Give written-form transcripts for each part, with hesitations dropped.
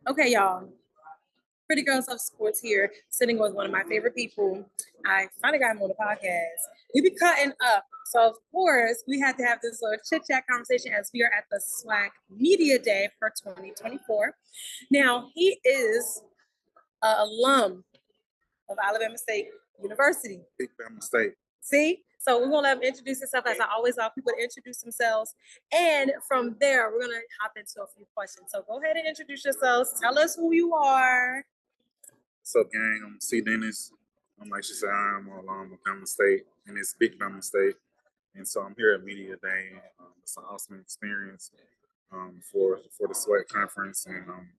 Okay, y'all. Pretty Girls Love Sports here, sitting with one of my favorite people. I finally got him on the podcast. We be cutting up. So, of course, we had to have this little chit chat conversation as we are at the SWAC Media Day for 2024. Now, he is an alum of Alabama State University. Big Bama State. See? So we're going to let him introduce himself, as I always allow people to introduce themselves. And from there, we're going to hop into a few questions. So go ahead and introduce yourselves. Tell us who you are. What's up, gang? I'm C. Dennis. Like she said, I'm along with Bama State, and it's Big Bama State. And so I'm here at Media Day. It's an awesome experience for the SWAC conference, and I'm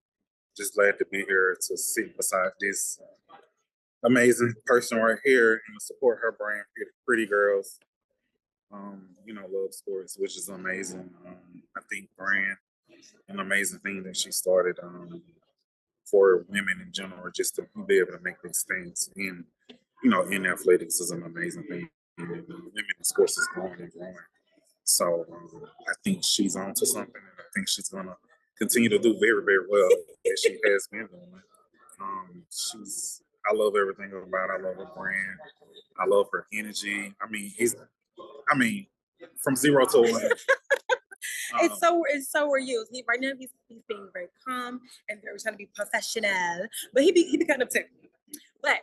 just glad to be here to sit beside this amazing person right here and support her brand, Pretty Girls. Love sports, which is amazing. I think brand, an amazing thing that she started for women in general, just to be able to make this stance in athletics is an amazing thing. And, women in sports is growing and growing. So I think she's on to something, and I think she's going to continue to do very, very well as she has been doing. I love everything about her. I love her brand. I love her energy. From 0 to 1. It's so are you. Right now he's being very calm and very trying to be professional, but he be kind of tech. But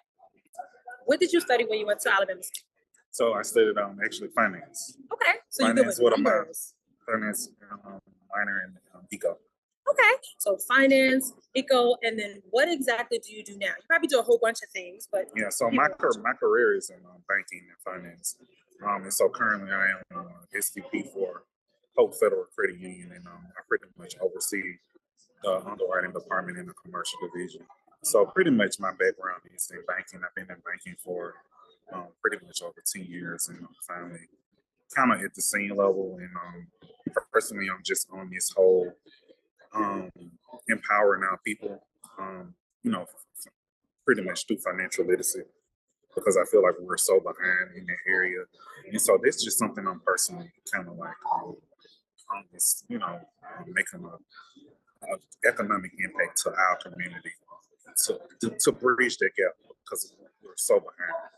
what did you study when you went to Alabama State? So I studied actually finance. Okay, so finance, you good with numbers. Finance minor in eco. Okay, so finance, eco, and then what exactly do you do now? You probably do a whole bunch of things, but yeah. So my career is in banking and finance, and so currently I am SVP for Hope Federal Credit Union, and I pretty much oversee the underwriting department in the commercial division. So pretty much my background is in banking. I've been in banking for pretty much over 10 years, and finally kind of at the senior level. And personally, I'm just on this whole empowering our people, pretty much through financial literacy, because I feel like we're so behind in that area. And so this is just something I'm personally kind of like on this, making an economic impact to our community to bridge that gap, because we're so behind.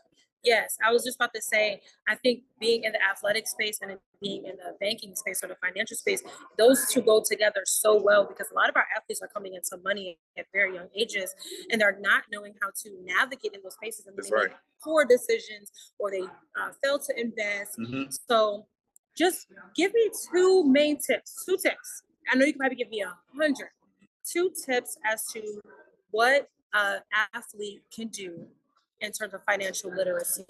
Yes, I was just about to say, I think being in the athletic space and being in the banking space or the financial space, those two go together so well, because a lot of our athletes are coming into money at very young ages and they're not knowing how to navigate in those spaces, and they make poor decisions or they fail to invest. Mm-hmm. So just give me two tips. I know you can probably give me 100. 2 tips as to what an athlete can do in terms of financial literacy.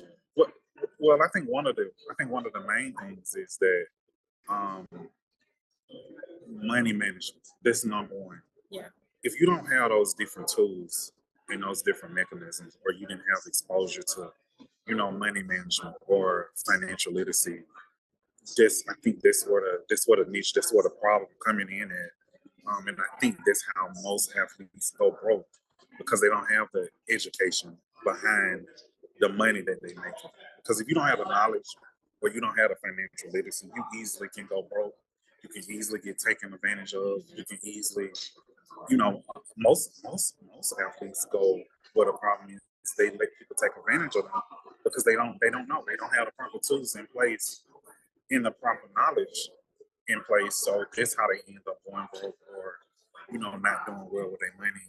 Well, I think one of the main things is that money management. That's number one. Yeah. If you don't have those different tools and those different mechanisms, or you didn't have exposure to, money management or financial literacy, I think that's what a niche, that's what a problem coming in at. And I think that's how most athletes go broke, because they don't have the education behind the money that they make. Because if you don't have the knowledge, or you don't have the financial literacy, you easily can go broke. You can easily get taken advantage of. You can easily, most athletes go where the problem is they let people take advantage of them because they don't know. They don't have the proper tools in place and the proper knowledge in place. So that's how they end up going broke, or not doing well with their money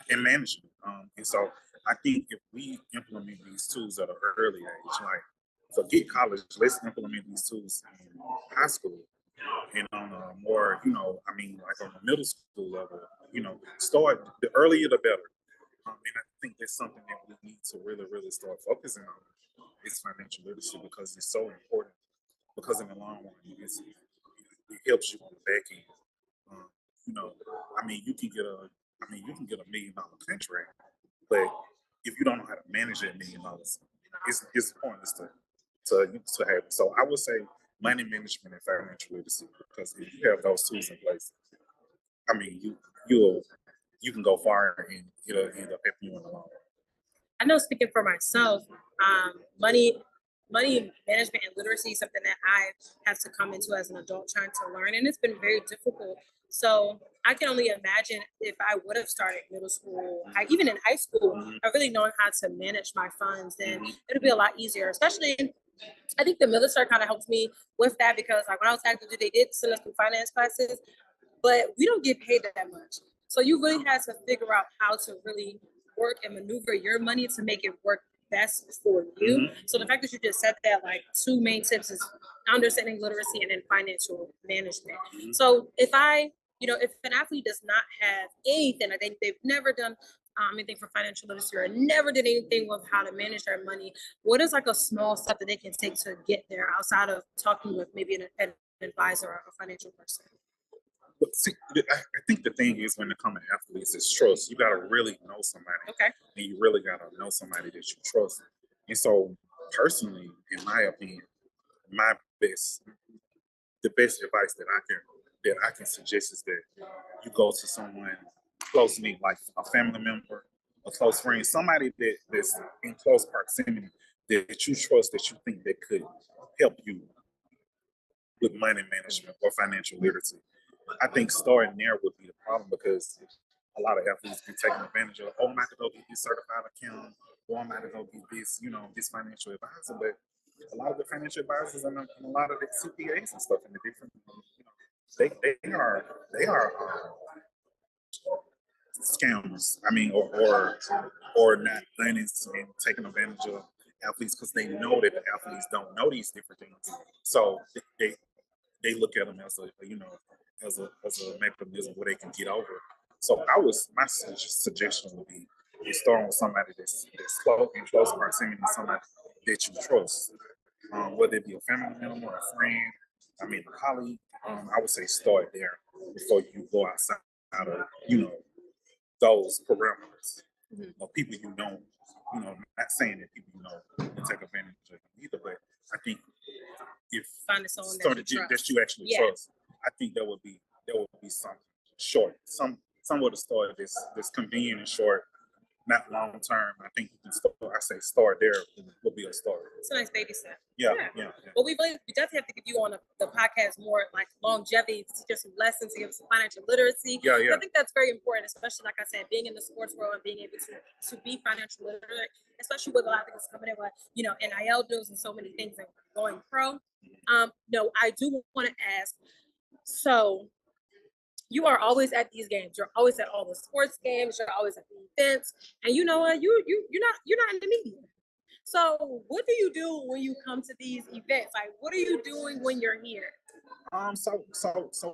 in management. And so I think if we implement these tools at an early age, like forget college, let's implement these tools in high school and on a more, like on the middle school level, start the earlier the better. And I think that's something that we need to really, really start focusing on is financial literacy, because it's so important. Because in the long run, it helps you on the back end. You can get $1 million contract, but if you don't know how to manage that $1 million, it's pointless to have it. So I would say money management and financial literacy, because if you have those tools in place, you can go far, and it'll end up helping you in the long run. I know, speaking for myself, money money management and literacy is something that I have to come into as an adult trying to learn, and it's been very difficult. So I can only imagine if I would have started middle school, even in high school, I really knowing how to manage my funds, then it'll be a lot easier. Especially, I think the military kind of helped me with that because, like, when I was active, they did send us through finance classes, but we don't get paid that much. So you really had to figure out how to really work and maneuver your money to make it work best for you. So the fact that you just said that, like, two main tips is understanding literacy and then financial management. So if if an athlete does not have anything, I think they've never done anything for financial literacy or never did anything with how to manage their money, what is like a small step that they can take to get there outside of talking with maybe an advisor or a financial person? But see, I think the thing is when it comes to athletes, it's trust. You got to really know somebody. Okay. And you really got to know somebody that you trust. And so, personally, in my opinion, the best advice that I can suggest is that you go to someone close to me, like a family member, a close friend, somebody that's in close proximity that you trust, that you think that could help you with money management or financial literacy. I think starting there would be the problem because a lot of athletes be taking advantage of, oh, I'm about to go get this certified account, or I'm about to go get this, this financial advisor. But a lot of the financial advisors and a lot of the CPAs and stuff in the different, they are scammers. I mean, or not honest and taking advantage of athletes because they know that the athletes don't know these different things. So they look at them as a mechanism where they can get over. So my suggestion would be you start with somebody that's close in close proximity, somebody that you trust, whether it be a family member or a friend, a colleague. I would say start there before you go outside of those parameters of people not saying that people can take advantage of them either, but I think if finding someone that you actually trust, I think there would be something short, somewhat to start that's convenient and short, not long term. I think you can start there would be a start. It's a nice baby step. Yeah. Well, we definitely have to give you on the podcast more like longevity, to teach us some lessons, to give us some financial literacy. Yeah. I think that's very important, especially like I said, being in the sports world and being able to be financial literate, especially with a lot of things coming in with NIL deals and so many things and going pro. No, I do want to ask. So you are always at these games. You're always at all the sports games. You're always at the events, and you know what? You're not in the media. So what do you do when you come to these events? Like, what are you doing when you're here? So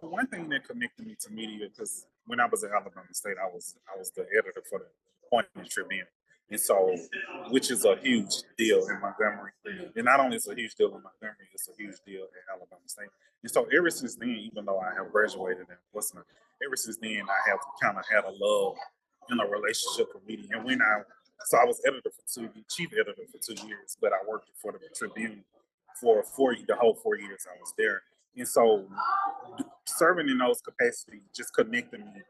one thing that connected me to media, because when I was at Alabama State, I was the editor for the Pointer Tribune, and so which is a huge deal in Montgomery. And not only is it a huge deal in Montgomery, it's a huge deal at Alabama State. And so ever since then, even though I have graduated in Western, ever since then I have kind of had a love and a relationship with media. And I was chief editor for 2 years, but I worked for the Tribune for the whole 4 years I was there. And so serving in those capacities just connected me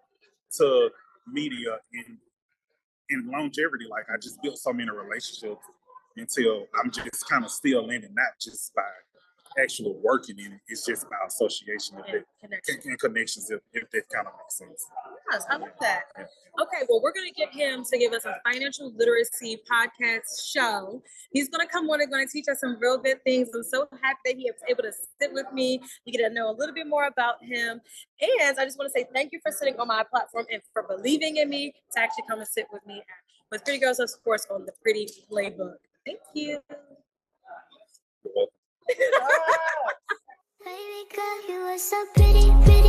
to media in longevity. Like I just built so many relationships until I'm just kind of still in it, not just by actually working in it. It's just by association and connections, if that kind of makes sense. Yes, I love that. Okay, well, we're going to get him to give us a financial literacy podcast show. He's going to come on and going to teach us some real good things. I'm so happy that he was able to sit with me. You get to know a little bit more about him. And I just want to say thank you for sitting on my platform and for believing in me to actually come and sit with me with Pretty Girls Love Sports on the Pretty Playbook. Thank you. You're welcome. Baby girl, you are so pretty, pretty.